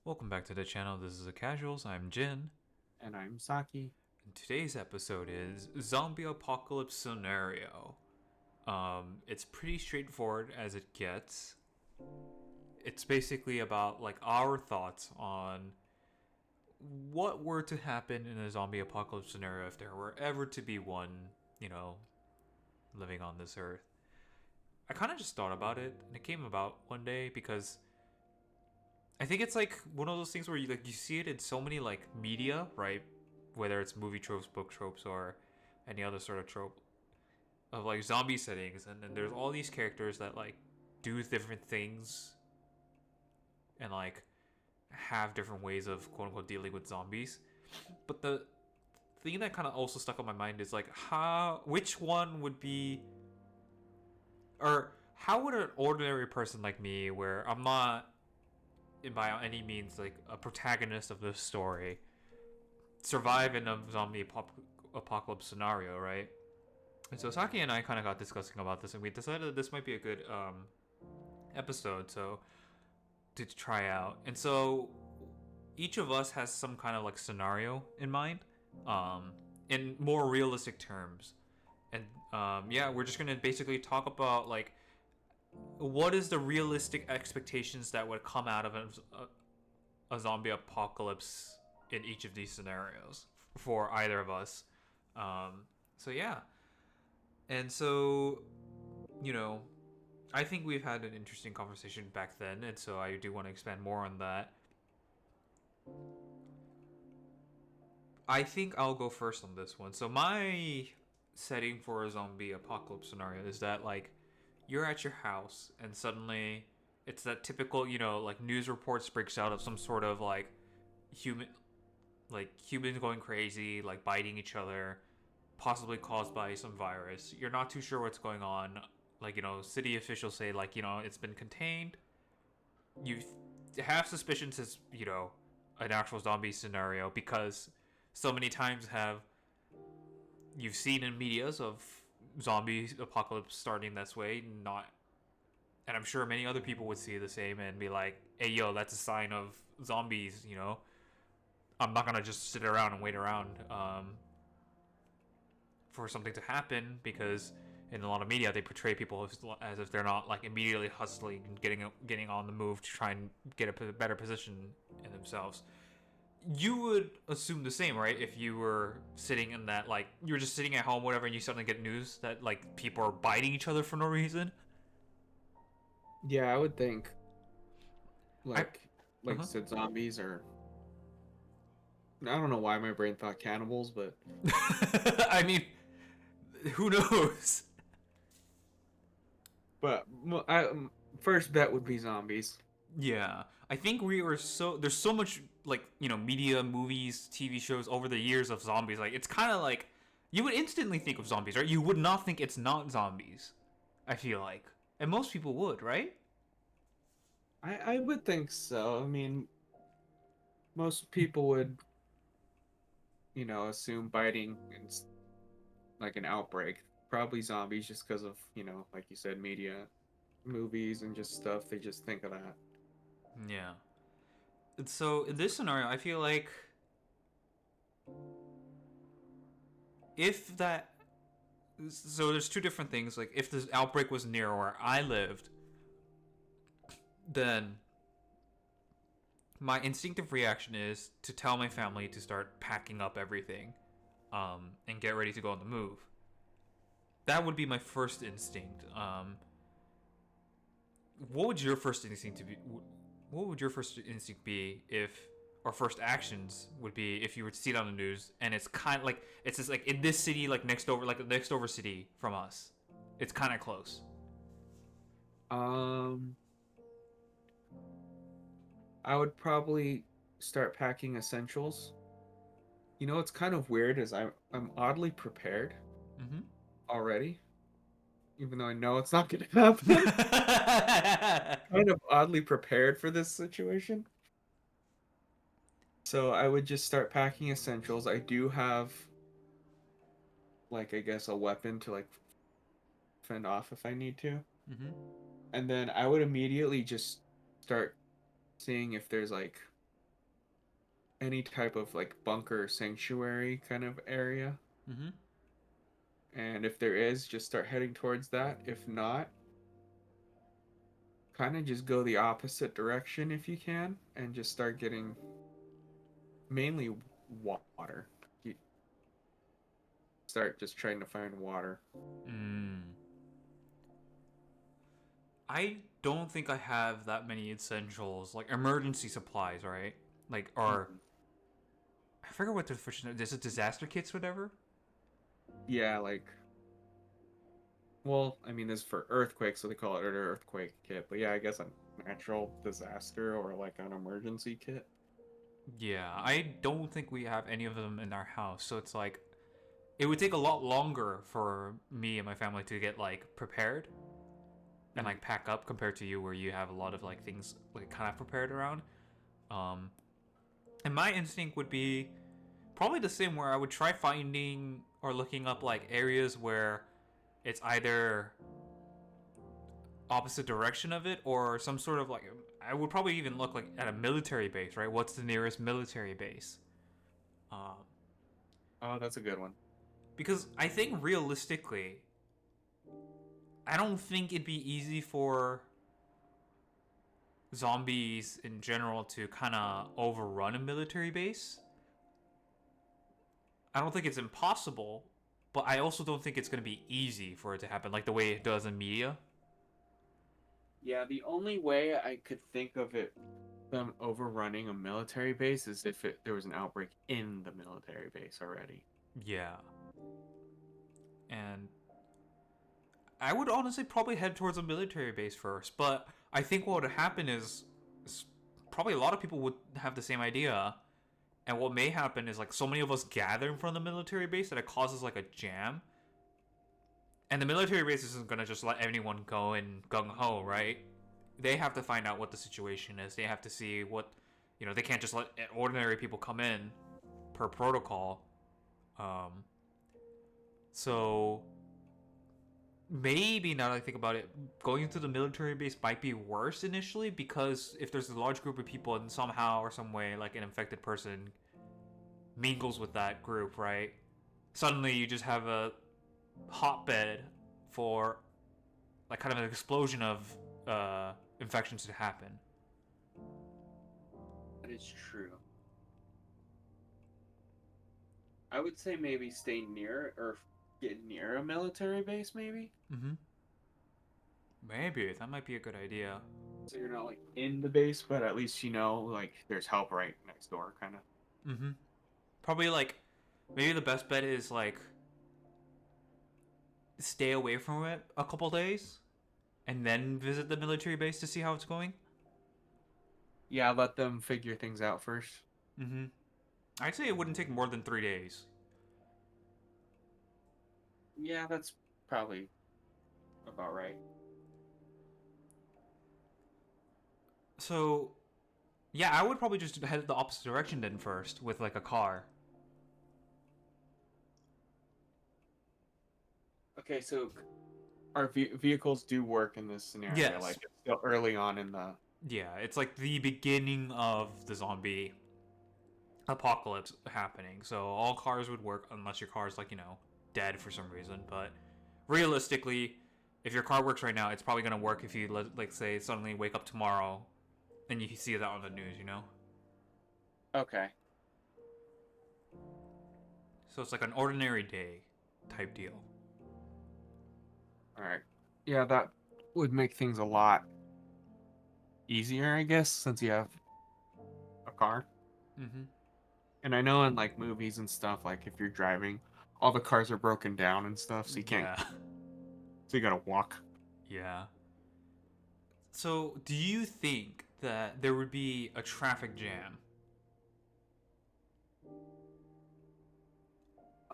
Welcome back to the channel. This is the Casuals. I'm Jin. And I'm Saki. And today's episode is Zombie Apocalypse Scenario. It's pretty straightforward as it gets. It's basically about like our thoughts on what were to happen in a zombie apocalypse scenario if there were ever to be one, you know, living on this earth. I kind of just thought about it, and it came about one day because I think it's like one of those things where you see it in so many like media, right? Whether it's movie tropes, book tropes, or any other sort of trope of like zombie settings, and then there's all these characters that like do different things and like have different ways of quote unquote dealing with zombies. But the thing that kind of also stuck on my mind is like which one would be, or how would an ordinary person like me, where I'm not by any means like a protagonist of this story, survive in a apocalypse scenario, right? And so Saki and I kind of got discussing about this, and we decided that this might be a good episode to try out. And so each of us has some kind of like scenario in mind, um, in more realistic terms. And yeah, we're just gonna basically talk about like what is the realistic expectations that would come out of a zombie apocalypse in each of these scenarios for either of us. So yeah, and so you know, I think we've had an interesting conversation back then, and so I do want to expand more on that. I think I'll go first on this one. So my setting for a zombie apocalypse scenario is that like you're at your house and suddenly it's that typical, like news reports breaks out of some sort of like human humans going crazy, like biting each other, possibly caused by some virus. You're not too sure what's going on. Like, city officials say like, it's been contained. You have suspicions it's, an actual zombie scenario because so many times have you've seen in medias of zombie apocalypse starting this way, not, and I'm sure many other people would see the same and be like, "Hey, yo, that's a sign of zombies." I'm not gonna just sit around and wait around for something to happen because in a lot of media they portray people as if they're not like immediately hustling and getting on the move to try and get a better position in themselves. You would assume the same, right? If you were sitting in that, like, you were just sitting at home, whatever, and you suddenly get news that, like, people are biting each other for no reason. Yeah, I would think I, like you uh-huh. said, zombies or I don't know why my brain thought cannibals, but I mean, who knows? but first bet would be zombies. Yeah, I think we were there's so much like media, movies, TV shows over the years of zombies. Like it's kind of like you would instantly think of zombies, right? You would not think it's not zombies. I feel like, and most people would, right? I would think so. I mean, most people would, assume biting and like an outbreak. Probably zombies just because of, like you said, media, movies and just stuff. They just think of that. Yeah. So in this scenario, I feel like if that, so there's two different things. Like if this outbreak was near where I lived, then my instinctive reaction is to tell my family to start packing up everything, and get ready to go on the move. That would be my first instinct. What would your first instinct to be? What would your first instinct be if, or first actions would be if you were to see it on the news and it's kind of like it's just like in this city, like the next over city from us, it's kind of close. Um, I would probably start packing essentials. It's kind of weird as I'm oddly prepared Mm-hmm. already, even though I know it's not going to happen. Kind of oddly prepared for this situation. So I would just start packing essentials. I do have like I guess a weapon to like fend off if I need to. Mm-hmm. And then I would immediately just start seeing if there's like any type of like bunker sanctuary kind of area. Mm-hmm. And if there is, just start heading towards that. If not, kind of just go the opposite direction if you can and just start getting mainly water. You start just trying to find water. Mm. I don't think I have that many essentials, like emergency supplies, right? Like, or Mhm. I forget what the first is it disaster kits, whatever. Yeah, like, well, I mean, this is for earthquake, so they call it an earthquake kit. But yeah, I guess a natural disaster or like an emergency kit. Yeah, I don't think we have any of them in our house, so it's like it would take a lot longer for me and my family to get like prepared and Mhm. like pack up compared to you, where you have a lot of like things like kind of prepared around. Um, and my instinct would be probably the same, where I would try finding or looking up like areas where it's either opposite direction of it or some sort of like I would probably even look like at a military base, right? What's the nearest military base? Um, Oh, that's a good one. because I think realistically, I don't think it'd be easy for zombies in general to kind of overrun a military base. I don't think it's impossible, but I also don't think it's going to be easy for it to happen like the way it does in media. Yeah, the only way I could think of it them overrunning a military base is if there was an outbreak in the military base already. Yeah. And I would honestly probably head towards a military base first, but I think what would happen is probably a lot of people would have the same idea. And what may happen is like so many of us gather in front of the military base that it causes like a jam. And the military base isn't gonna just let anyone go in gung ho, right? They have to find out what the situation is. They have to see what, they can't just let ordinary people come in per protocol. Um, so maybe now that I think about it, going into the military base might be worse initially, because if there's a large group of people and somehow or some way like an infected person mingles with that group, right? Suddenly you just have a hotbed for like kind of an explosion of infections to happen. That is true. I would say maybe stay near or get near a military base, maybe. Mm-hmm. Maybe that might be a good idea. So you're not like in the base, but at least you know like there's help right next door, kind of. Mm-hmm. Probably like maybe the best bet is like stay away from it a couple days and then visit the military base to see how it's going. Yeah, let them figure things out first. Mm-hmm. I'd say it wouldn't take more than 3 days. Yeah, that's probably about right. So yeah, I would probably just head the opposite direction then first with like a car. Okay, so our vehicles do work in this scenario. Yes. Like it's still early on in the. Yeah, it's like the beginning of the zombie apocalypse happening. So all cars would work unless your car's like, dead for some reason. But realistically, if your car works right now, it's probably gonna work if you like say suddenly wake up tomorrow and you see that on the news. Okay. So it's like an ordinary day type deal. All right. Yeah, that would make things a lot easier, I guess, since you have a car. Mm-hmm. And I know in like movies and stuff, like if you're driving, all the cars are broken down and stuff, so you can't. Yeah. So you gotta walk. Yeah. So do you think that there would be a traffic jam?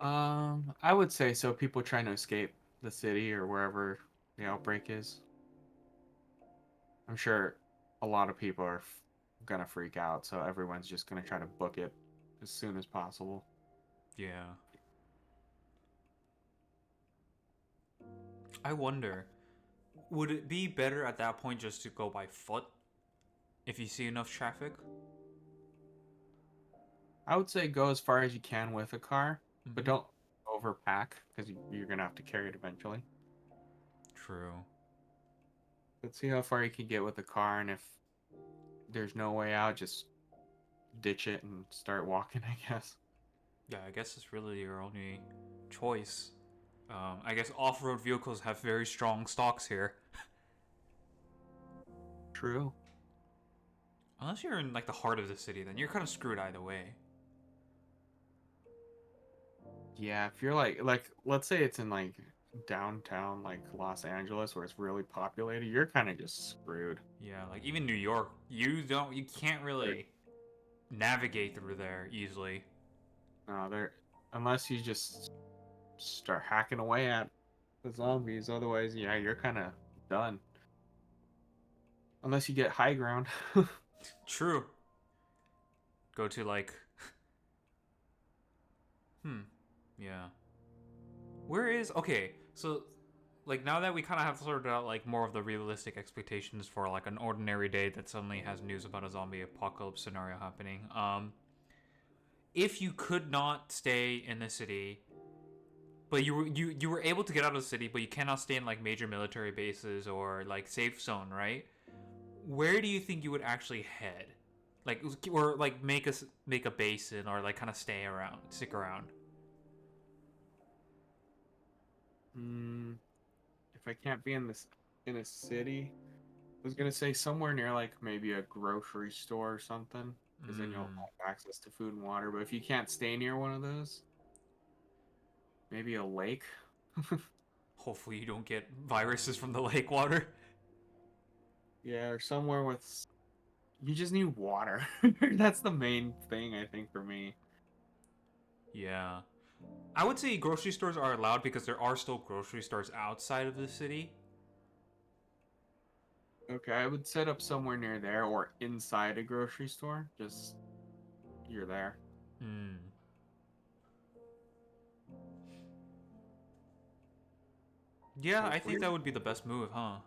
I would say so. People trying to escape the city or wherever the outbreak is. I'm sure a lot of people are gonna freak out, so everyone's just gonna try to book it as soon as possible. Yeah. I wonder, would it be better at that point just to go by foot if you see enough traffic? I would say go as far as you can with a car, but Hmm. don't overpack because you're gonna have to carry it eventually. True. Let's see how far you can get with a car, and if there's no way out, just ditch it and start walking, I guess. Yeah, I guess it's really your only choice. I guess off-road vehicles have very strong stocks here. True. Unless you're in like the heart of the city, then you're kind of screwed either way. Yeah, if you're like let's say it's in like downtown like Los Angeles where it's really populated, you're kind of just screwed. Yeah, like even New York, you can't Or, really navigate through there easily. no, there unless you just start hacking away at the zombies. Otherwise, yeah, you're kind of done. Unless you get high ground. True. Go to like, hmm, yeah. Where is okay? So like now that we kind of have sorted out like more of the realistic expectations for like an ordinary day that suddenly has news about a zombie apocalypse scenario happening. If you could not stay in the city, but you were able to get out of the city, but you cannot stay in like major military bases or like safe zone, right? Where do you think you would actually head? Like or like make a base in or like kind of stick around. mm, if I can't be in this in a city, I was gonna say somewhere near like maybe a grocery store or something, because then you'll Mm. have access to food and water. But if you can't stay near one of those, maybe a lake. Hopefully you don't get viruses from the lake water. Yeah, or somewhere with you just need water. That's the main thing I think for me. Yeah. I would say grocery stores are allowed because there are still grocery stores outside of the city. Okay, I would set up somewhere near there or inside a grocery store. Just you're there. Hmm. Yeah, So I it's think weird. that would be the best move, huh?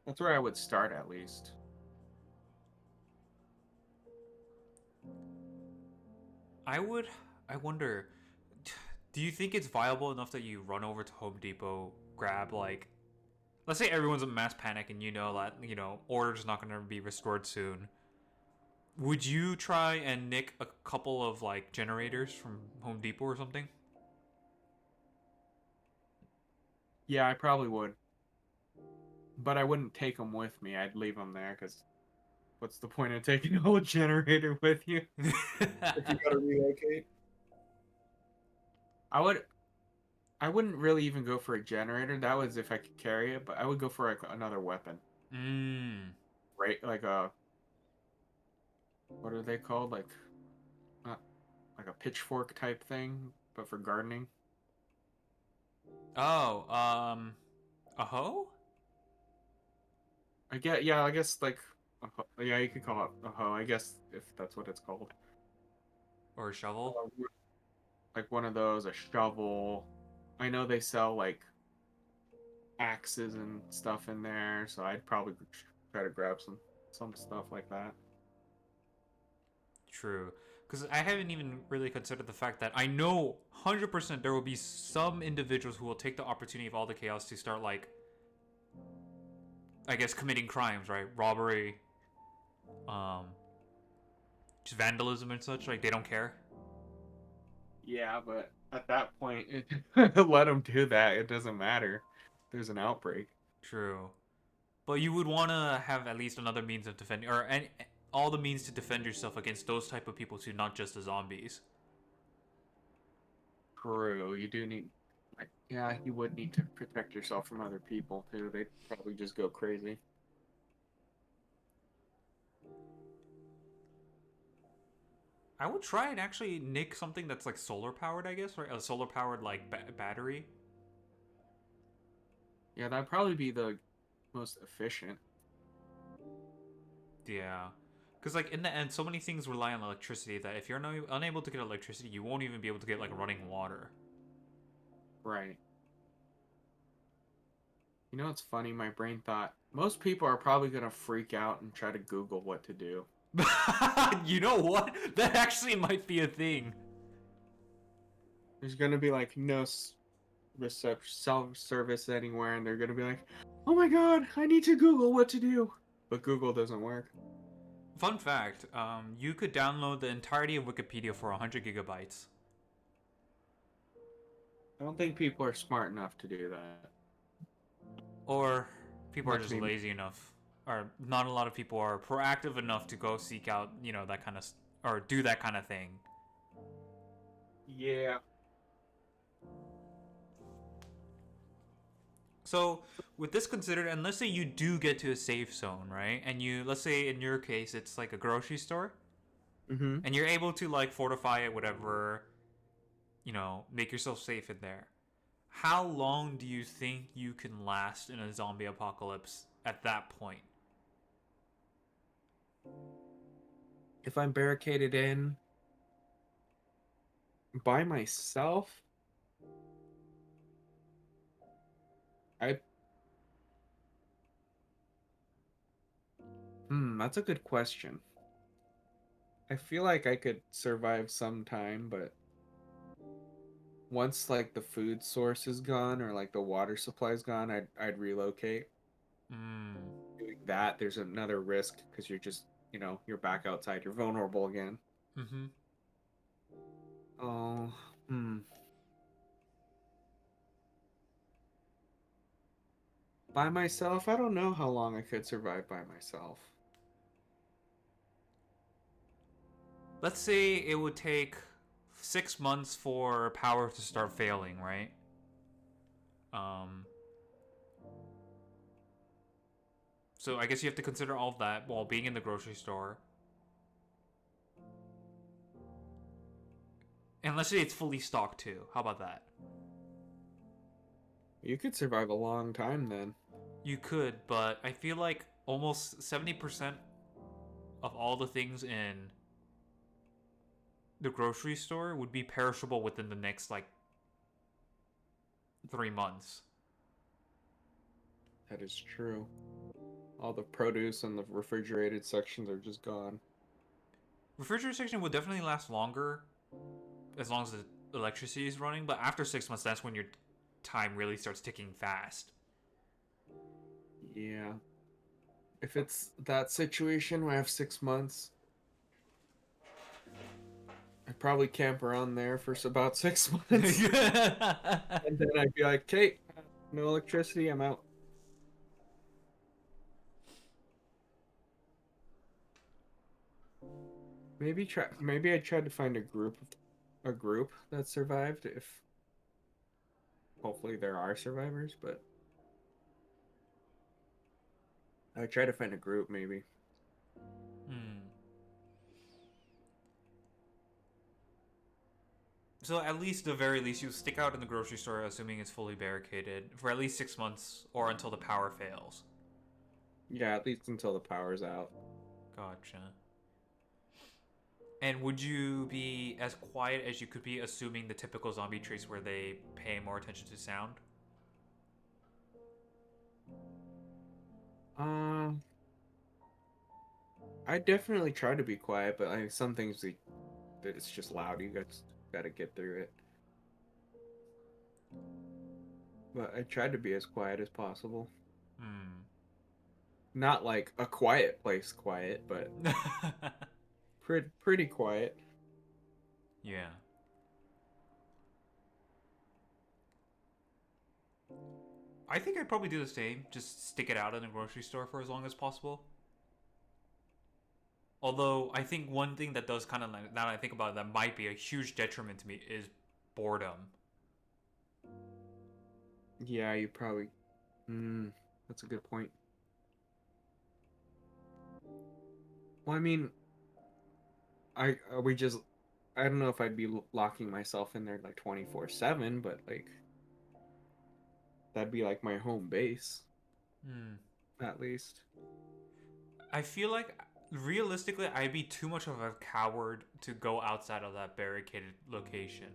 That's where I would start at least. I would. I wonder. Do you think it's viable enough that you run over to Home Depot, grab like, let's say everyone's in mass panic and you know that order's not going to be restored soon. Would you try and nick a couple of like generators from Home Depot or something? Yeah, I probably would, but I wouldn't take them with me. I'd leave them there because what's the point of taking a whole generator with you if you gotta relocate? I would. I wouldn't really even go for a generator. That was if I could carry it, but I would go for like another weapon, Mmm. right? Like a what are they called? Like not like a pitchfork type thing, but for gardening. Oh, a hoe I get yeah, I guess like yeah, you could call it a hoe. I guess if that's what it's called. or a shovel? Uh, like one of those, a shovel. I know they sell like axes and stuff in there, so I'd probably try to grab some stuff like that. True. Because I haven't even really considered the fact that I know 100% there will be some individuals who will take the opportunity of all the chaos to start, like, I guess, committing crimes, right? Robbery, um, just vandalism and such. Like, they don't care. Yeah, but at that point, let them do that. It doesn't matter. There's an outbreak. True. But you would want to have at least another means of defending, or all the means to defend yourself against those type of people too, not just the zombies. True. You do need, like, yeah, you would need to protect yourself from other people too. They'd probably just go crazy. I would try and actually nick something that's like solar powered, I guess, right? A solar powered like battery. Yeah, that'd probably be the most efficient. Yeah. Because, like, in the end, so many things rely on electricity that if you're unable to get electricity, you won't even be able to get, like, running water. Right. You know what's funny? My brain thought most people are probably gonna freak out and try to Google what to do. You know what? That actually might be a thing. There's gonna be like no self-service anywhere, and they're gonna be like, "Oh my God, I need to Google what to do," but Google doesn't work. Fun fact: you could download the entirety of Wikipedia for 100 gigabytes. I don't think people are smart enough to do that. Or people are Not to just be. lazy enough, or not a lot of people are proactive enough to go seek out, that kind of, or do that kind of thing. Yeah. So, with this considered, and let's say you do get to a safe zone, right? And let's say in your case, it's like a grocery store, Mm-hmm. and you're able to like fortify it, whatever, make yourself safe in there. How long do you think you can last in a zombie apocalypse at that point? If I'm barricaded in by myself, I that's a good question. I feel like I could survive some time, but once like the food source is gone or like the water supply is gone, I'd relocate. Mm. Doing that, there's another risk because you're just, you're back outside. You're vulnerable again. Mm-hmm. Oh, hmm. By myself, I don't know how long I could survive by myself. Let's say it would take 6 months for power to start failing, right? Um, so I guess you have to consider all of that while being in the grocery store. And let's say it's fully stocked too. How about that? You could survive a long time then. You could, but I feel like almost 70% of all the things in the grocery store would be perishable within the next like 3 months. That is true. All the produce and the refrigerated sections are just gone. Refrigerator section would definitely last longer as long as the electricity is running, but after 6 months, that's when your time really starts ticking fast. Yeah. If it's that situation where I have 6 months, I'd probably camp around there for about 6 months. And then I'd be like, okay, no electricity, I'm out. Maybe I tried to find a group that survived if hopefully there are survivors, but I try to find a group maybe. Hmm. So at least, the very least, you stick out in the grocery store, assuming it's fully barricaded, for at least 6 months or until the power fails. Yeah, at least until the power's out. Gotcha. And would you be as quiet as you could be, assuming the typical zombie traits where they pay more attention to sound? Um, I definitely try to be quiet, but some things that it's just loud. You got to get through it. But I tried to be as quiet as possible. Hmm. Not like a quiet place quiet, but pretty quiet. Yeah. I think I'd probably do the same. Just stick it out in the grocery store for as long as possible. Although I think one thing that does kind of, now that I think about it, that might be a huge detriment to me is boredom. Yeah, you probably. That's a good point. Well, I mean, we just. I don't know if I'd be locking myself in there like 24/7, but like that'd be like my home base Hmm. at least. I feel like realistically, I'd be too much of a coward to go outside of that barricaded location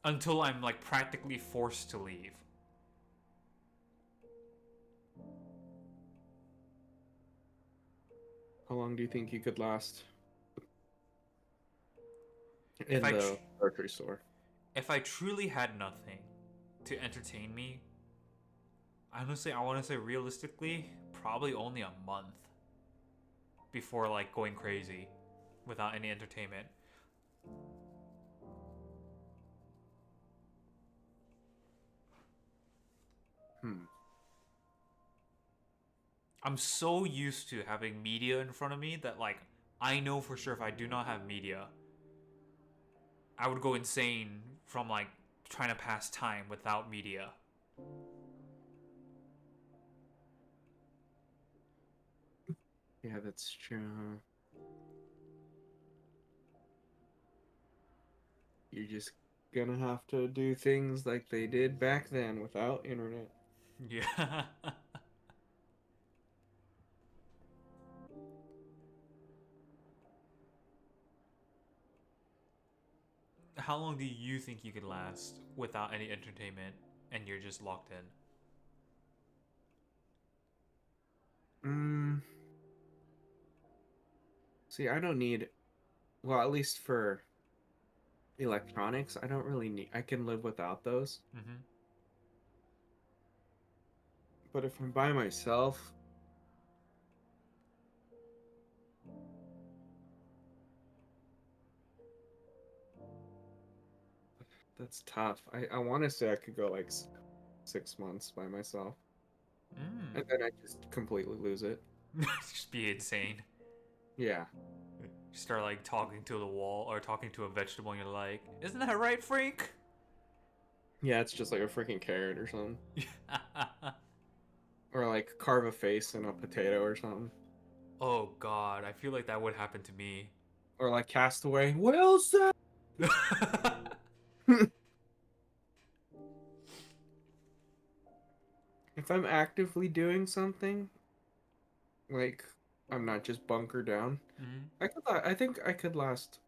until I'm like practically forced to leave. How long do you think you could last If in I the grocery store? if I truly had nothing to entertain me, honestly, I want to say realistically, probably only a month before like going crazy without any entertainment. Hmm. I'm so used to having media in front of me that like I know for sure if I do not have media, I would go insane from like trying to pass time without media. Yeah, that's true. You're just gonna have to do things like they did back then without internet. Yeah. How long do you think you could last without any entertainment and you're just locked in? Mm, see, I don't need, well, at least for electronics, I don't really need, I can live without those. Mm-hmm. But if I'm by myself, that's tough. I want to say I could go like 6 months by myself, and then I just completely lose it. Just be insane. Yeah. Start like talking to the wall or talking to a vegetable and you're like, isn't that right, Frank? Yeah, it's just like a freaking carrot or something. Or like carve a face in a potato or something. Oh god, I feel like that would happen to me. Or like Castaway. Wilson! If I'm actively doing something, like I'm not just bunker down, Mm-hmm. I think I could last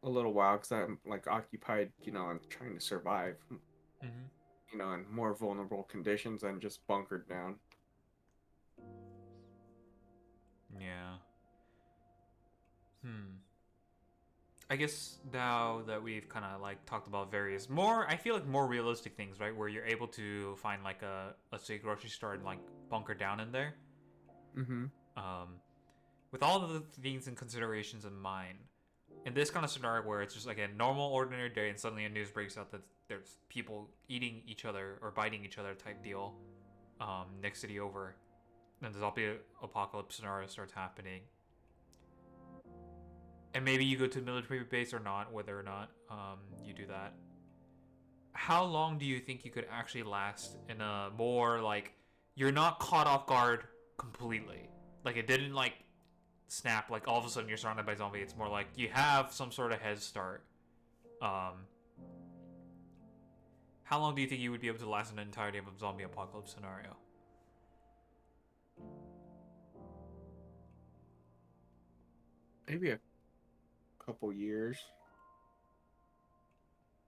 a little while because I'm like occupied, and trying to survive, Mm-hmm. in more vulnerable conditions than just bunkered down. Yeah. Hmm. I guess now that we've kind of like talked about various more, I feel like more realistic things, right? Where you're able to find like a, let's say, grocery store and like bunker down in there. Mm-hmm. Um, with all of the things and considerations in mind, in this kind of scenario where it's just like a normal, ordinary day and suddenly a news breaks out that there's people eating each other or biting each other type deal, next city over, and the zombie apocalypse scenario starts happening. And maybe you go to a military base or not, whether or not you do that. How long do you think you could actually last in a more like you're not caught off guard completely? Like it didn't like snap like all of a sudden you're surrounded by zombies. It's more like you have some sort of head start. Um, how long do you think you would be able to last in an entirety of a zombie apocalypse scenario? Maybe a couple years.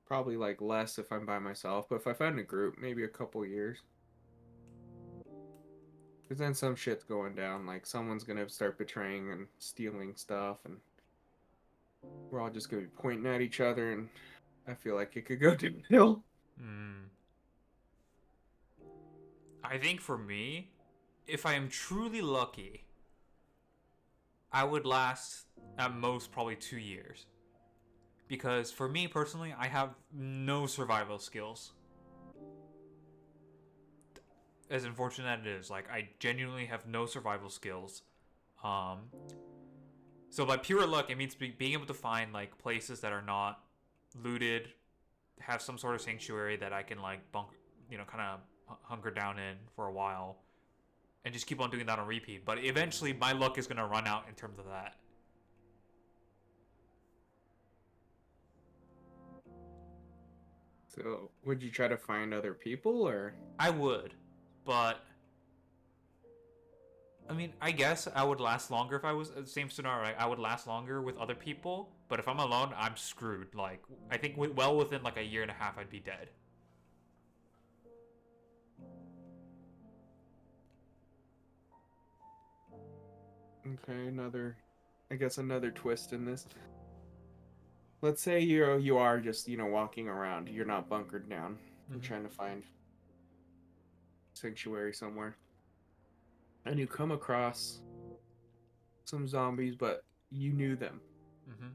Probably like less if I'm by myself, but if I find a group, maybe a couple years. Because then some shit's going down. Like someone's gonna start betraying and stealing stuff, and we're all just gonna be pointing at each other, and I feel like it could go downhill. Hmm. I think for me, if I am truly lucky, I would last at most probably 2 years. Because for me personally, I have no survival skills. As unfortunate as it is, like I genuinely have no survival skills. Um, so by pure luck, it means being able to find like places that are not looted, have some sort of sanctuary that I can like bunker, kind of hunker down in for a while, and just keep on doing that on repeat. But eventually, my luck is gonna run out in terms of that. So, would you try to find other people or? I would, but I mean, I guess I would last longer if I was the same scenario. Right? I would last longer with other people, but if I'm alone, I'm screwed. Like, I think well within like a year and a half, I'd be dead. Okay, I guess another twist in this. Let's say you are just walking around. You're not bunkered down. You're Mm-hmm. trying to find sanctuary somewhere, and you come across some zombies, but you knew them. Mm-hmm.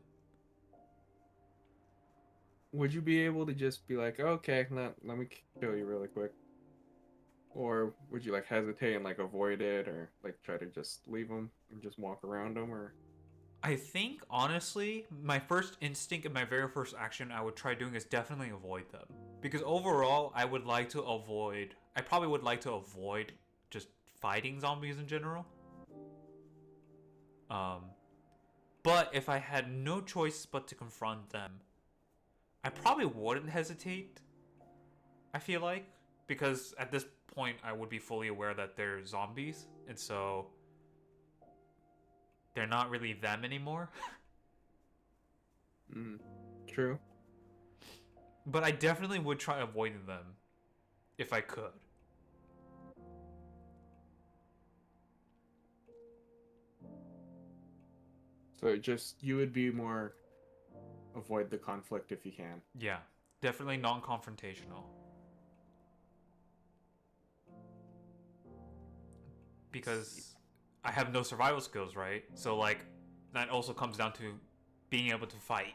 Would you be able to just be like, okay, let me kill you really quick? Or would you like hesitate and like avoid it or like try to just leave them and just walk around them or I think honestly, my first instinct and my very first action I would try doing is definitely avoid them. Because overall, I would like to avoid. I probably would like to avoid just fighting zombies in general. Um, but if I had no choice but to confront them, I probably wouldn't hesitate. I feel like because at this point I would be fully aware that they're zombies, and so they're not really them anymore. mm, true. But I definitely would try avoiding them if I could. So just you would be more avoid the conflict if you can. Yeah, definitely non-confrontational because I have no survival skills, right? So like that also comes down to being able to fight.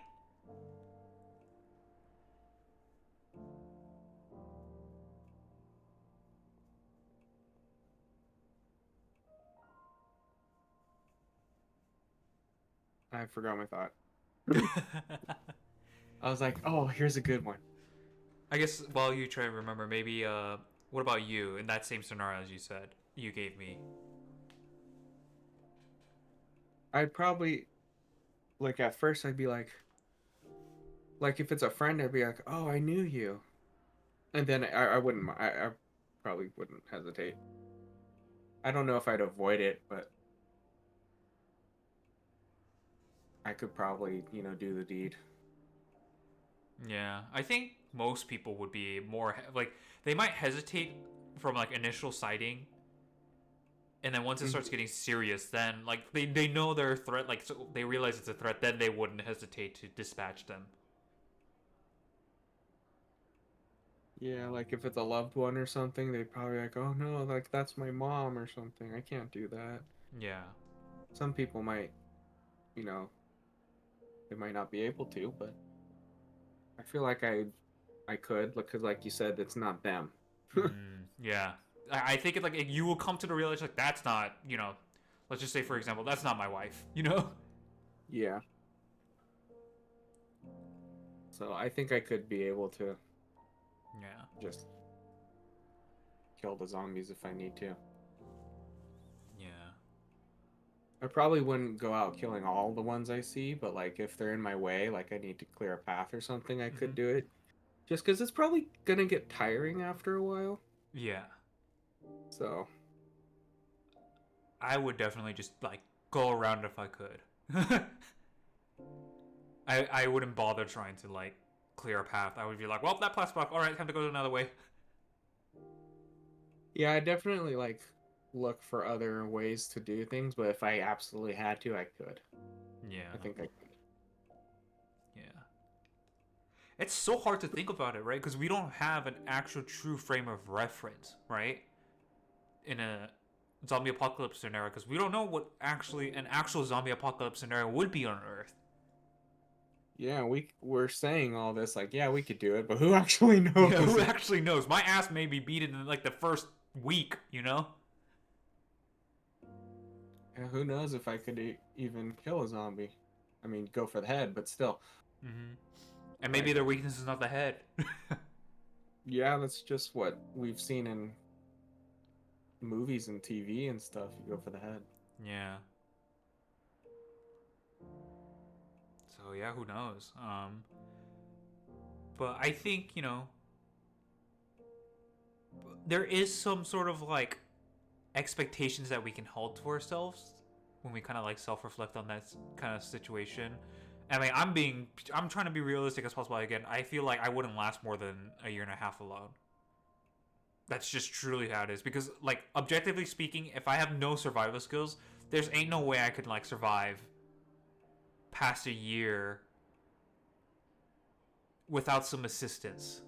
I forgot my thought. I was like, oh, here's a good one. I guess while you try to remember, maybe what about you in that same scenario as you said you gave me? I'd probably like at first I'd be like if it's a friend I'd be like, oh, I knew you, and then I wouldn't I probably wouldn't hesitate. I don't know if I'd avoid it, but I could probably do the deed. Yeah, I think most people would be more like they might hesitate from like initial sighting, and then once it Mhm. starts getting serious, then like they know they're a threat, like so they realize it's a threat, then they wouldn't hesitate to dispatch them. Yeah, like if it's a loved one or something, they'd probably like, oh no, like that's my mom or something. I can't do that. Yeah, Some people might, you know, they might not be able to, but I feel like I could, because like you said, it's not them. yeah. I think it like you will come to the realization like that's not let's just say for example that's not my wife. Yeah. So I think I could be able to Yeah, just kill the zombies if I need to. yeah. I probably wouldn't go out killing all the ones I see, but like if they're in my way, like I need to clear a path or something, I Hmm. could do it. Just because it's probably gonna get tiring after a while. Yeah, So I would definitely just like go around if I could. I wouldn't bother trying to like clear a path. I would be like, well, that path's blocked. All right, time to go another way. yeah, I definitely like look for other ways to do things, but if I absolutely had to, I could. Yeah, I think I could. yeah. It's so hard to think about it, right? Because we don't have an actual true frame of reference, right? In a zombie apocalypse scenario, because we don't know what actually an actual zombie apocalypse scenario would be on Earth. Yeah, we're saying all this like, yeah, we could do it, but who actually Yeah, knows? who actually knows? My ass may be beaten in like the first week. Yeah, who knows if I could even kill a zombie? I mean, go for the head, but still. Mm-hmm. And maybe Like, their weakness is not the head. yeah, that's just what we've seen in movies and TV and stuff. You go for the head. Yeah. So yeah, who knows? But I think there is some sort of like expectations that we can hold to ourselves when we kind of like self-reflect on that kind of situation. I mean, I'm trying to be realistic as possible. Again, I feel like I wouldn't last more than a year and a half alone. That's just truly how it is. Because, like, objectively speaking, if I have no survival skills, there's ain't no way I could like survive past a year without some assistance.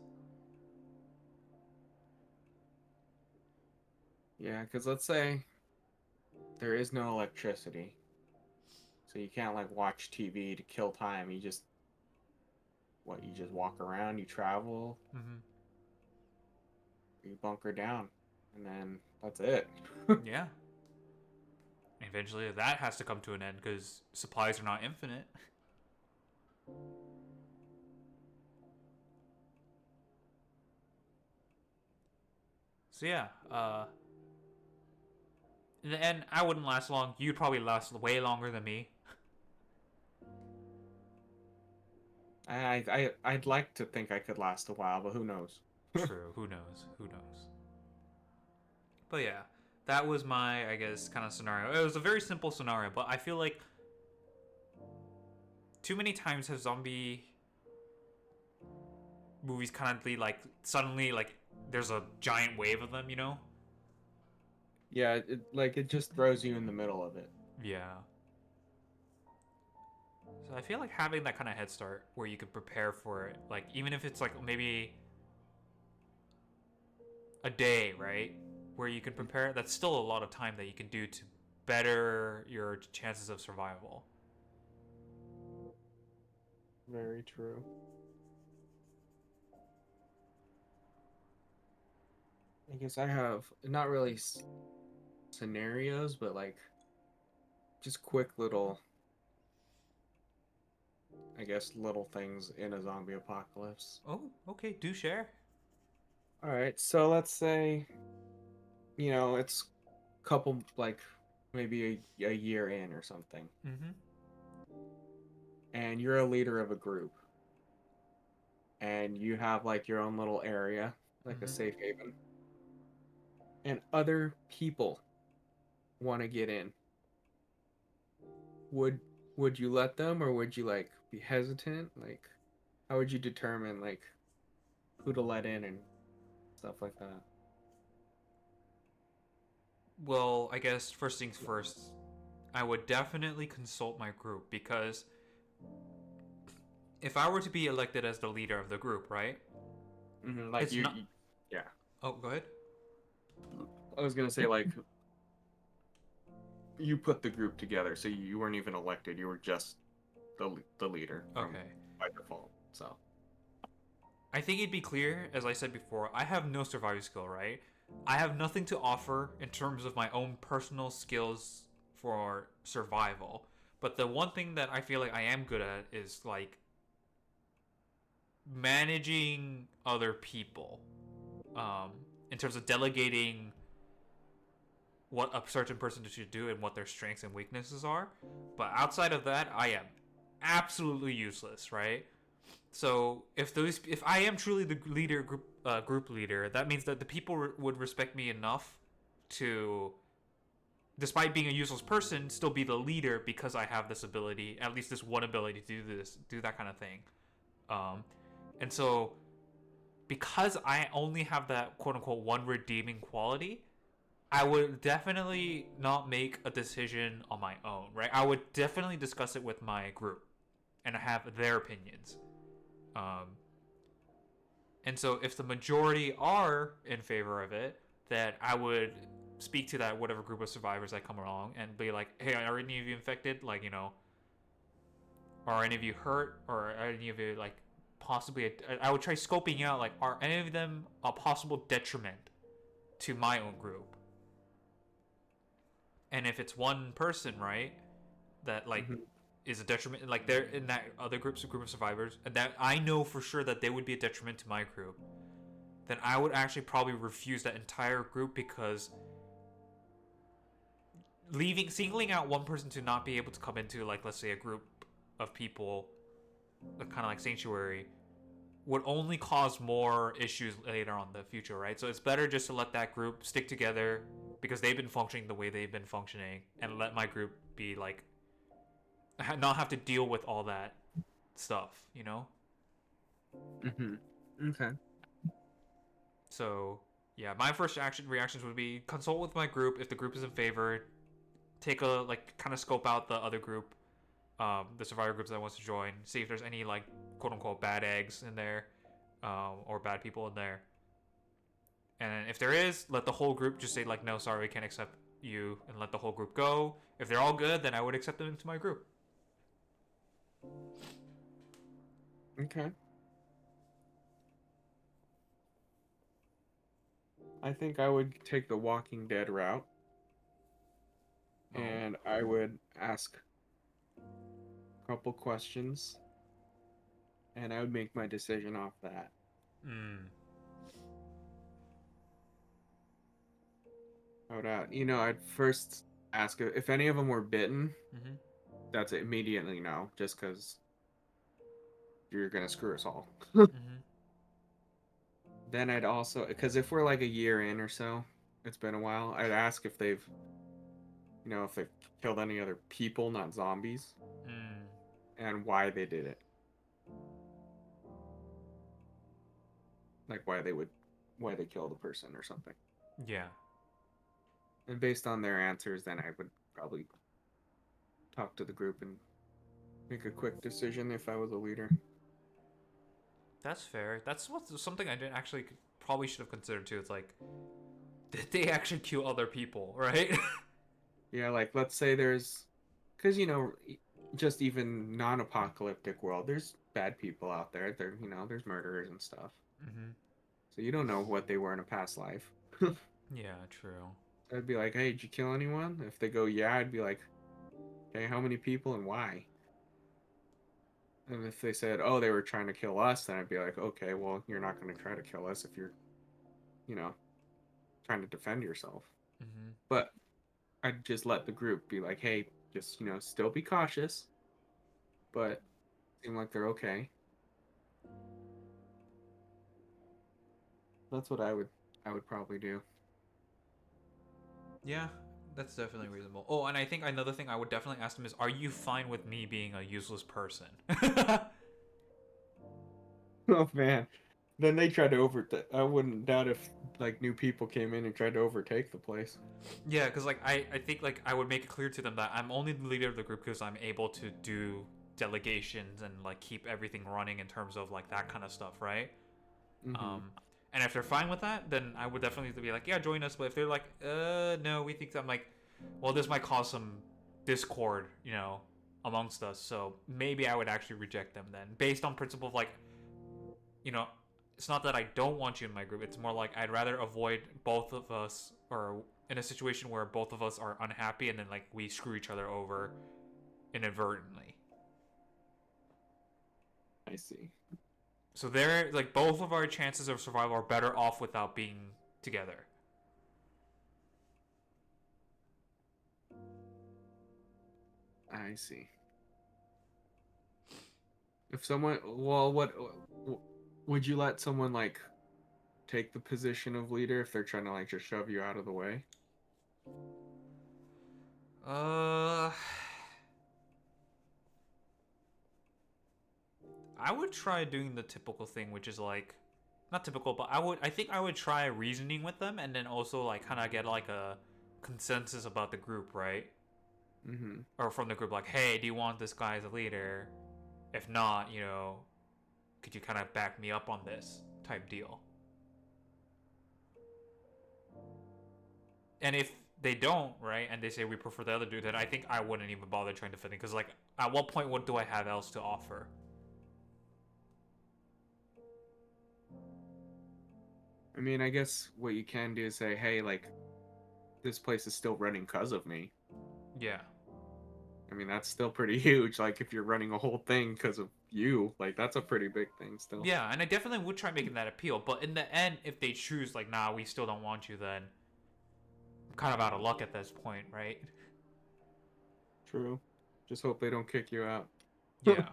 Yeah, because let's say there is no electricity, so you can't like watch TV to kill time. You just you just walk around, you travel, Hmm. you bunker down, and then that's it. Yeah. Eventually, that has to come to an end because supplies are not infinite. So yeah, in the end, I wouldn't last long. You'd probably last way longer than me. I'd like to think I could last a while, but who knows? True. Who knows? Who knows? But yeah, that was my, I guess, kind of scenario. It was a very simple scenario, but I feel like too many times have zombie movies kind of like suddenly like there's a giant wave of them, you know? Yeah, it just throws you in the middle of it. Yeah. So I feel like having that kind of head start where you could prepare for it, like even if it's like maybe a day, right? Where you can prepare, that's still a lot of time that you can do to better your chances of survival. Very true. I guess I have not really scenarios, but like just quick little, I guess, little things in a zombie apocalypse. Oh, okay, do share. All right, so let's say, it's couple like maybe a year in or something, Mm-hmm. and you're a leader of a group, and you have like your own little area, like a Mm-hmm. safe haven, and other people want to get in. Would would you let them, or would you like be hesitant? Like, how would you determine like who to let in and stuff like that? Well, I guess first things first, I would definitely consult my group because if I were to be elected as the leader of the group, right? Like It's not. yeah. Oh, go ahead. I was gonna say like you put the group together, so you weren't even elected. You were just the leader from Okay. by default. So. I think it'd be clear, as I said before, I have no survival skill, right? I have nothing to offer in terms of my own personal skills for survival. But the one thing that I feel like I am good at is like managing other people. Um, in terms of delegating what a certain person should do and what their strengths and weaknesses are. But outside of that, I am absolutely useless, right? So if I am truly the leader group leader, that means that the people would respect me enough to, despite being a useless person, still be the leader because I have this ability, at least this one ability to do that kind of thing. Um, and so because I only have that quote unquote one redeeming quality, I would definitely not make a decision on my own, right? I would definitely discuss it with my group and have their opinions. Um, and so if the majority are in favor of it, then I would speak to that whatever group of survivors that come along and be like, hey, are any of you infected? Like, are any of you hurt? Or are any of you like possibly? I would try scoping out like, are any of them a possible detriment to my own group? And if it's one person, right, that like Mhm. is a detriment, like they're in that other group of survivors, and that I know for sure that they would be a detriment to my group, then I would actually probably refuse that entire group because singling out one person to not be able to come into like let's say a group of people, kind of like sanctuary, would only cause more issues later on in the future, right? So it's better just to let that group stick together because they've been functioning the way they've been functioning, and let my group be like not have to deal with all that stuff, you know? Mhm. Okay. So yeah, my first reactions would be consult with my group. If the group is in favor, take a like kind of scope out the other group, the survivor groups that wants to join, see if there's any like quote unquote bad eggs in there, or bad people in there. And if there is, let the whole group just say like, no, sorry, we can't accept you, and let the whole group go. If they're all good, then I would accept them into my group. Okay. I think I would take the Walking Dead route, Oh. and I would ask a couple questions, and I would make my decision off that. Mm. I would, I'd first ask if any of them were bitten. Mm-hmm. That's immediately no, just because you're gonna screw us all. Mm-hmm. Then I'd also, because if we're like a year in or so, it's been a while, I'd ask if if they've killed any other people, not zombies, Mm. and why they did it. Like why they killed a person or something. Yeah. And based on their answers, then I would probably talk to the group and make a quick decision if I was a leader. That's fair. That's something I didn't actually probably should have considered too. It's like, did they actually kill other people, right? Yeah, like let's say because just even non-apocalyptic world, there's bad people out there. There's murderers and stuff. Mm-hmm. So you don't know what they were in a past life. Yeah, true. I'd be like, hey, did you kill anyone? If they go, yeah, I'd be like, okay, how many people and why? And if they said, oh, they were trying to kill us, then I'd be like, okay, well, you're not going to try to kill us if you're, you know, trying to defend yourself. Mm-hmm. But I'd just let the group be like, hey, just, still be cautious, but seem like they're okay. That's what I would probably do. Yeah, that's definitely reasonable. Oh, and I think another thing I would definitely ask them is, are you fine with me being a useless person? Oh man. Then they tried to I wouldn't doubt if like new people came in and tried to overtake the place. Yeah, because like I think like I would make it clear to them that I'm only the leader of the group because I'm able to do delegations and like keep everything running in terms of like that kind of stuff, right? Mm-hmm. Um, and if they're fine with that, then I would definitely be like, yeah, join us. But if they're like, no, we think that, I'm like, well, this might cause some discord, amongst us. So maybe I would actually reject them then, based on principle of like, you know, it's not that I don't want you in my group. It's more like I'd rather avoid both of us, or in a situation where both of us are unhappy and then like we screw each other over inadvertently. I see. So they're like both of our chances of survival are better off without being together. I see. If someone, well, would you let someone like take the position of leader if they're trying to like just shove you out of the way? Uh, I would try doing the typical thing, which is like, not typical, but I think I would try reasoning with them, and then also like kind of get like a consensus about the group, right? Mm-hmm. Or from the group, like, hey, do you want this guy as a leader? If not, could you kind of back me up on this type deal? And if they don't, right, and they say we prefer the other dude, then I think I wouldn't even bother trying to fit in, because like, at what point, what do I have else to offer? I mean, I guess what you can do is say, hey, like, this place is still running because of me. Yeah. I mean, that's still pretty huge. Like, if you're running a whole thing because of you, like, that's a pretty big thing still. Yeah, and I definitely would try making that appeal, but in the end, if they choose like, nah, we still don't want you, then I'm kind of out of luck at this point, right? True. Just hope they don't kick you out. Yeah.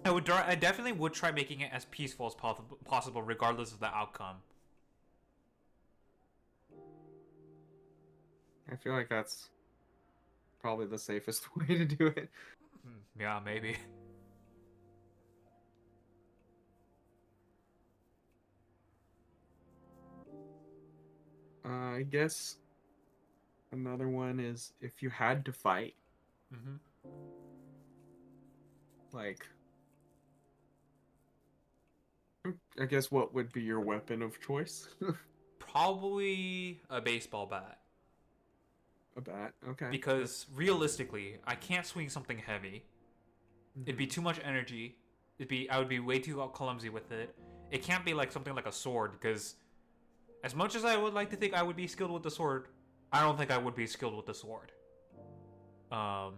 I definitely would try making it as peaceful as possible, regardless of the outcome. I feel like that's probably the safest way to do it. Yeah, maybe. I guess Another one is if you had to fight, Hmm. like, I guess what would be your weapon of choice? Probably a baseball bat. A bat. Okay. Because That's realistically, I can't swing something heavy. It'd be hmm too much energy. I would be way too clumsy with it. It can't be like something like a sword because as much as I would like to think I would be skilled with the sword, I don't think I would be skilled with the sword. Um,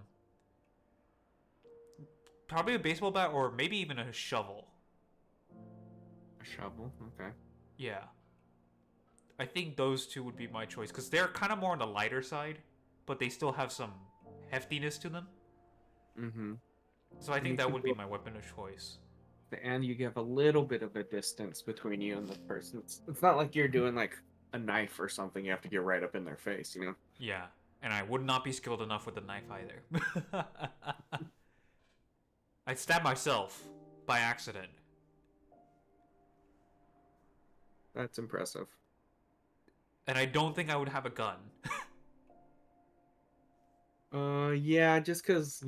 Probably a baseball bat or maybe even a shovel. a shovel. Okay. Yeah, I think those two would be my choice because they're kind of more on the lighter side, but they still have some heftiness to them. Mm-hmm. So I And think you that can would be go, my weapon of choice. and you give a little bit of a distance between you and the person. It's not like you're doing like a knife or something. You have to get right up in their face, you know? Yeah, and I would not be skilled enough with the knife either. I'd stab myself by accident. That's impressive. And I don't think I would have a gun. Yeah, just because,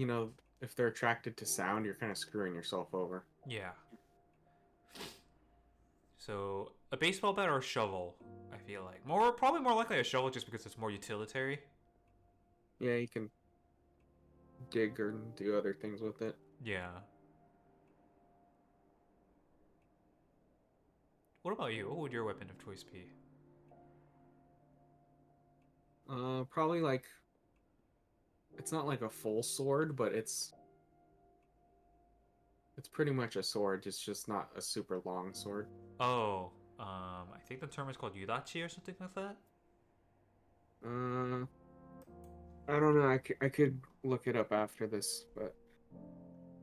if they're attracted to sound, you're kind of screwing yourself over. Yeah. So a baseball bat or a shovel, I feel like. Probably more likely a shovel just because it's more utilitarian. Yeah, you can dig or do other things with it. Yeah. What about you? What would your weapon of choice be? Probably like, it's not like a full sword, but it's pretty much a sword. It's just not a super long sword. Oh, I think the term is called yudachi or something like that. Uh, I don't know. I could look it up after this, but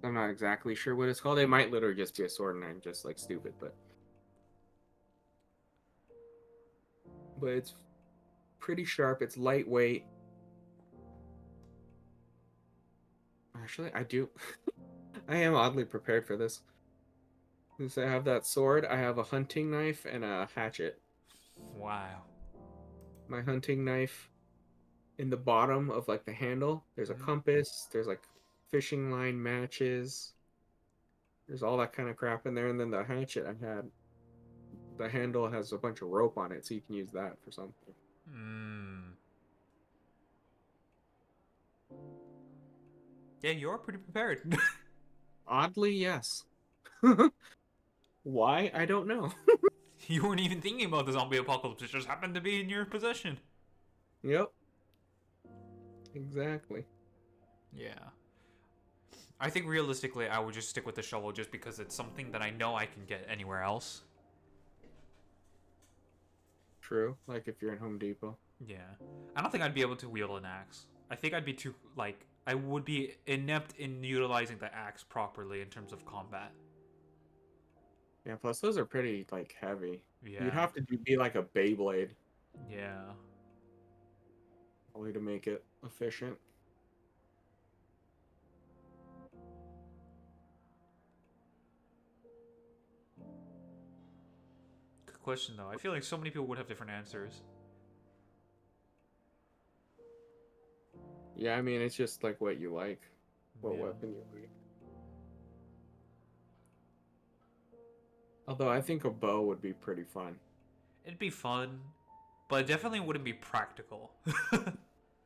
I'm not exactly sure what it's called. It might literally just be a sword, and I'm just like stupid, but it's pretty sharp. It's lightweight. Actually, I do. I am oddly prepared for this. Since I have that sword, I have a hunting knife and a hatchet. Wow. My hunting knife, in the bottom of like the handle, there's a Hmm. compass, there's like fishing line matches, there's all that kind of crap in there. And then the hatchet I had, the handle has a bunch of rope on it, so you can use that for something. Hmm. Yeah, you're pretty prepared. Oddly, yes. Why? I don't know. You weren't even thinking about the zombie apocalypse. It just happened to be in your possession. Yep, exactly. Yeah. I think realistically, I would just stick with the shovel just because it's something that I know I can get anywhere else. True. Like if you're in Home Depot. Yeah. I don't think I'd be able to wield an axe. I think I'd be too, like, I would be inept in utilizing the axe properly in terms of combat. Yeah, plus those are pretty like heavy. You'd Yeah. have to be like a Beyblade Yeah. probably to make it efficient. Good question, though. I feel like so many people would have different answers. Yeah, I mean it's just like what you like, what Yeah. weapon you like. Although I think a bow would be pretty fun. It'd be fun, but it definitely wouldn't be practical.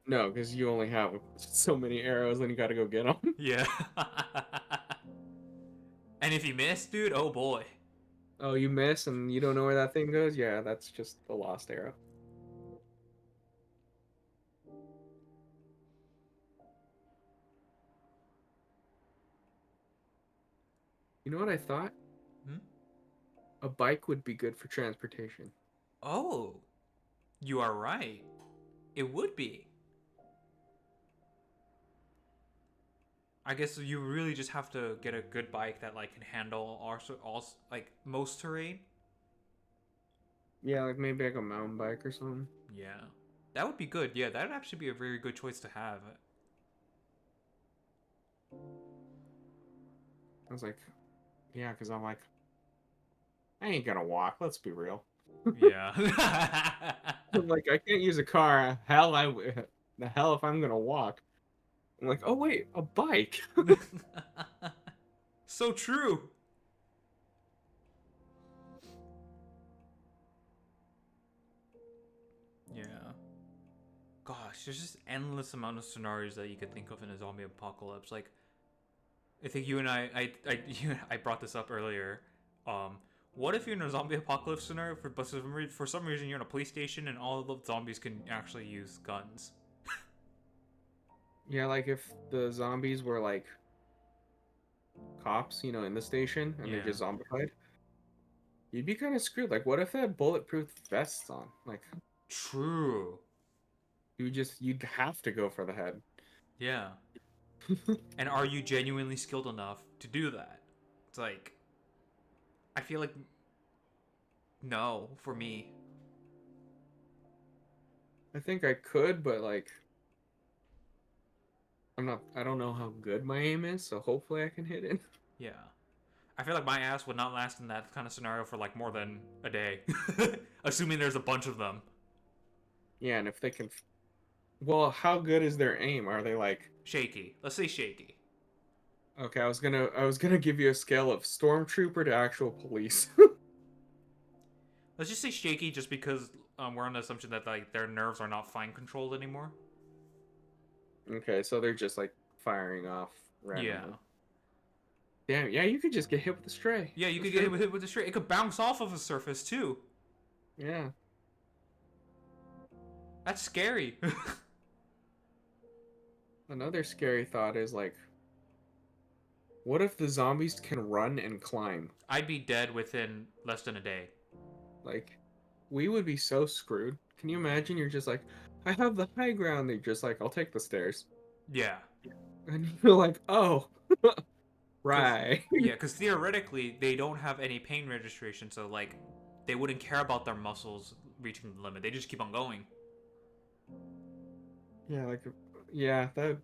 No, because you only have so many arrows and you got to go get them. Yeah. And if you miss, dude, oh boy. Oh, you miss and you don't know where that thing goes? Yeah, that's just a lost arrow. You know what I thought? Hmm? A bike would be good for transportation. Oh, you are right. It would be. I guess you really just have to get a good bike that like can handle also like most terrain. Yeah, like maybe like a mountain bike or something. Yeah, that would be good. Yeah, that would actually be a very good choice to have. I was like, yeah, because I'm like, I ain't gonna walk. Let's be real. Yeah. I'm like, I can't use a car. The hell if I'm gonna walk. I'm like, oh wait, a bike. So true. Yeah. Gosh, there's just endless amount of scenarios that you could think of in a zombie apocalypse. Like, I think you and I brought this up earlier. Um, what if you're in a zombie apocalypse scenario, but for some reason you're in a police station and all of the zombies can actually use guns? Yeah, like if the zombies were like cops, in the station and they're Yeah. just zombified, you'd be kind of screwed. Like, what if they had bulletproof vests on? Like, True. you'd have to go for the head. Yeah. And are you genuinely skilled enough to do that? It's like, I feel like no for me. I think I could, but like, I don't know how good my aim is, so hopefully I can hit it. Yeah. I feel like my ass would not last in that kind of scenario for like more than a day. Assuming there's a bunch of them. Yeah, and if they can, well, how good is their aim? Are they like, Shaky. Let's say shaky. okay, I was gonna give you a scale of stormtrooper to actual police. Let's just say shaky just because we're on the assumption that like their nerves are not fine controlled anymore. Okay, so they're just like firing off Yeah. randomly. Damn, yeah, you could just get hit with a stray. Yeah, you For could get sure. hit with a straight. It could bounce off of a surface too. Yeah. That's scary. Another scary thought is like, what if the zombies can run and climb? I'd be dead within less than a day. Like, we would be so screwed. Can you imagine? You're just like, I have the high ground. They're just like, I'll take the stairs. Yeah. And you're like, oh, Cause right. yeah, because theoretically they don't have any pain registration, so like they wouldn't care about their muscles reaching the limit. They just keep on going. Yeah, like, yeah, that'd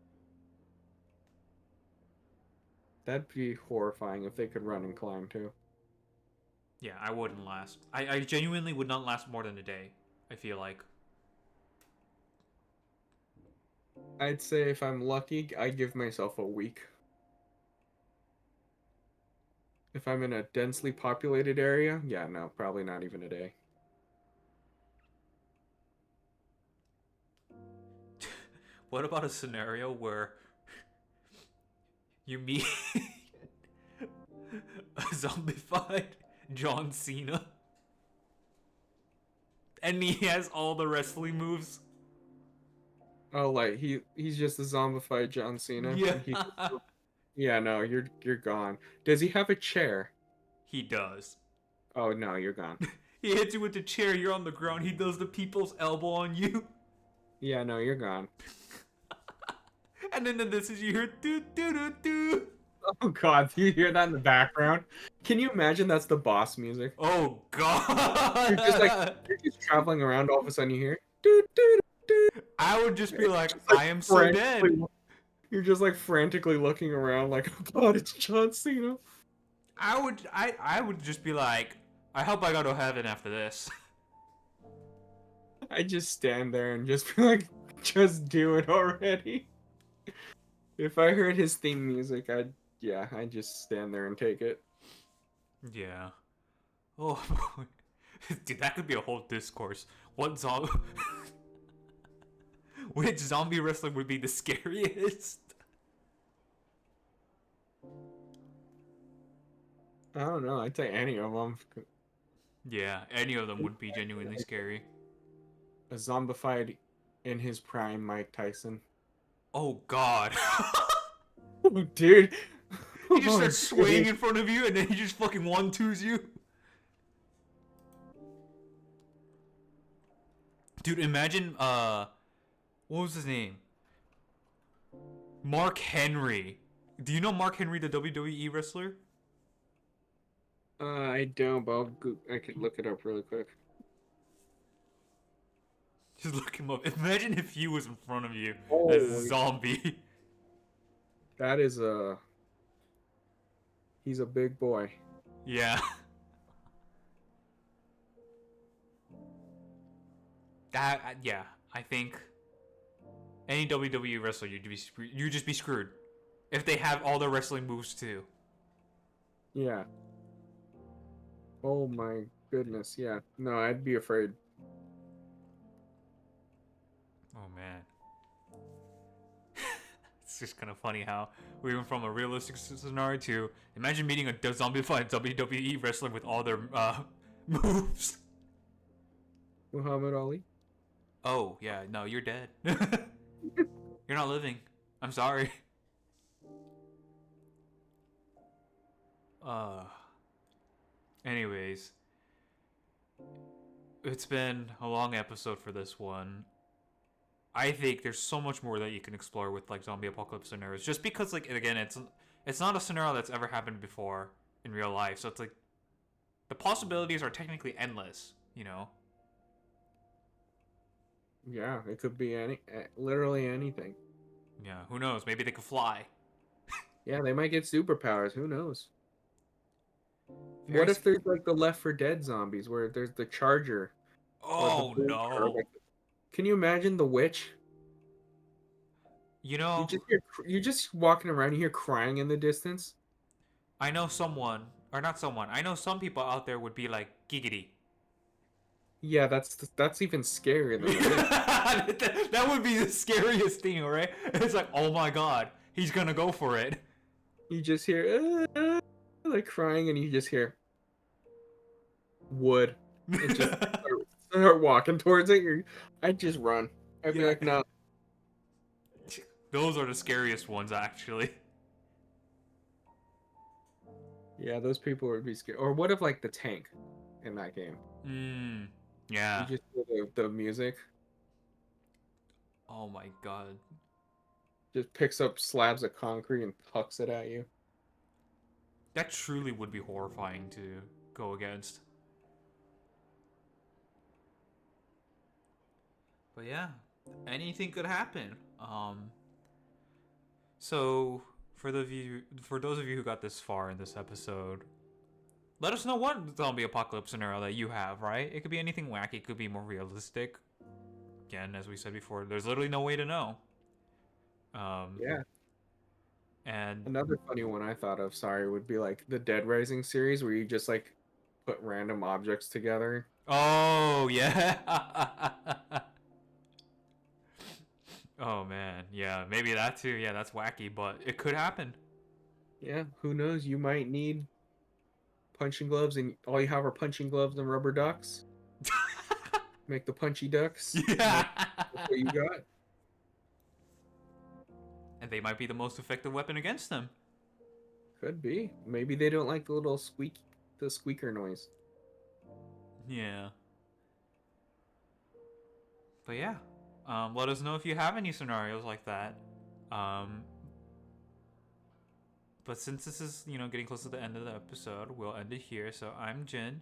be horrifying if they could run and climb too. Yeah, I wouldn't last. I genuinely would not last more than a day. I feel like. I'd say if I'm lucky, I give myself a week. If I'm in a densely populated area, yeah, no, probably not even a day. What about a scenario where you meet a zombified John Cena and he has all the wrestling moves? Oh, like he's just a zombified John Cena, Yeah. and yeah, no, you're gone. Does he have a chair? He does. Oh no, you're gone. He hits you with the chair, you're on the ground, he does the people's elbow on you. Yeah, no, you're gone. And then this is you hear do do do do. Oh God, do you hear that in the background? Can you imagine that's the boss music? Oh You're just like god. you're just traveling around, all of a sudden you hear doo doo doo. I would just be like, Just like I am so dead. you're just like frantically looking around, like, oh God, it's John Cena. I would just be like, I hope I go to heaven after this. I just stand there and just be like, just do it already. If I heard his theme music, I'd just stand there and take it. Yeah. Oh boy. Dude, that could be a whole discourse. What zombie which zombie wrestler would be the scariest? I don't know. I'd say any of them. Yeah, any of them would be genuinely scary. A zombified in his prime Mike Tyson. Oh god. Oh, dude. He just Oh, starts swaying dude. in front of you and then he just fucking one-twos you. Dude, imagine what was his name? Mark Henry. Do you know Mark Henry, the WWE wrestler? I don't, but I could look it up really quick. Just look him up. Imagine if he was in front of you as a Holy, zombie. that is he's a big boy. Yeah. Yeah, I think any WWE wrestler, you'd just be screwed if they have all their wrestling moves too. Yeah. Oh my goodness. Yeah. No, I'd be afraid. Oh man. It's just kind of funny how we went from a realistic scenario to imagine meeting a zombified WWE wrestler with all their moves. Muhammad Ali. Oh yeah, no, you're dead. You're not living. I'm sorry. Uh. Anyways, it's been a long episode for this one. I think there's so much more that you can explore with like zombie apocalypse scenarios. Just because, like, again, it's not a scenario that's ever happened before in real life, so it's like the possibilities are technically endless. You know? Yeah, it could be literally anything. Yeah. Who knows? Maybe they could fly. Yeah, they might get superpowers. Who knows? Very What if there's like the Left 4 Dead zombies where there's the Charger or the Oh Boomer, or no! like, can you imagine the witch? You know, You just walking around, you hear crying in the distance. I know someone, or not someone. I know some people out there would be like giggity. Yeah, that's even scarier than the witch. That would be the scariest thing, right? It's like, oh my god, he's gonna go for it. You just hear like crying, and you just hear wood. And just start walking towards it. I'd just run. I'd be Yeah. like, no. Those are the scariest ones, actually. Yeah, those people would be scared. Or what if like the tank in that game? Yeah. You just hear the music. Oh my god. Just picks up slabs of concrete and hucks it at you. That truly would be horrifying to go against. But yeah, anything could happen. So for those of you who got this far in this episode, let us know what zombie apocalypse scenario that you have, right? It could be anything wacky, it could be more realistic. Again, as we said before, there's literally no way to know. Yeah. And Another funny one I thought of, sorry, would be like the Dead Rising series where you just like put random objects together. oh yeah. Oh man, yeah, maybe that too. Yeah, that's wacky, but it could happen. Yeah, who knows? You might need punching gloves, and all you have are punching gloves and rubber ducks. Make the punchy ducks. Yeah. That's what you got. And they might be the most effective weapon against them. Could be. Maybe they don't like the little the squeaker noise. Yeah. But yeah, let us know if you have any scenarios like that. But since this is, getting close to the end of the episode, we'll end it here. So I'm Jin.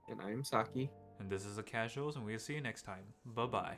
And I'm Saki. And this is The Casuals, and we'll see you next time. Bye-bye.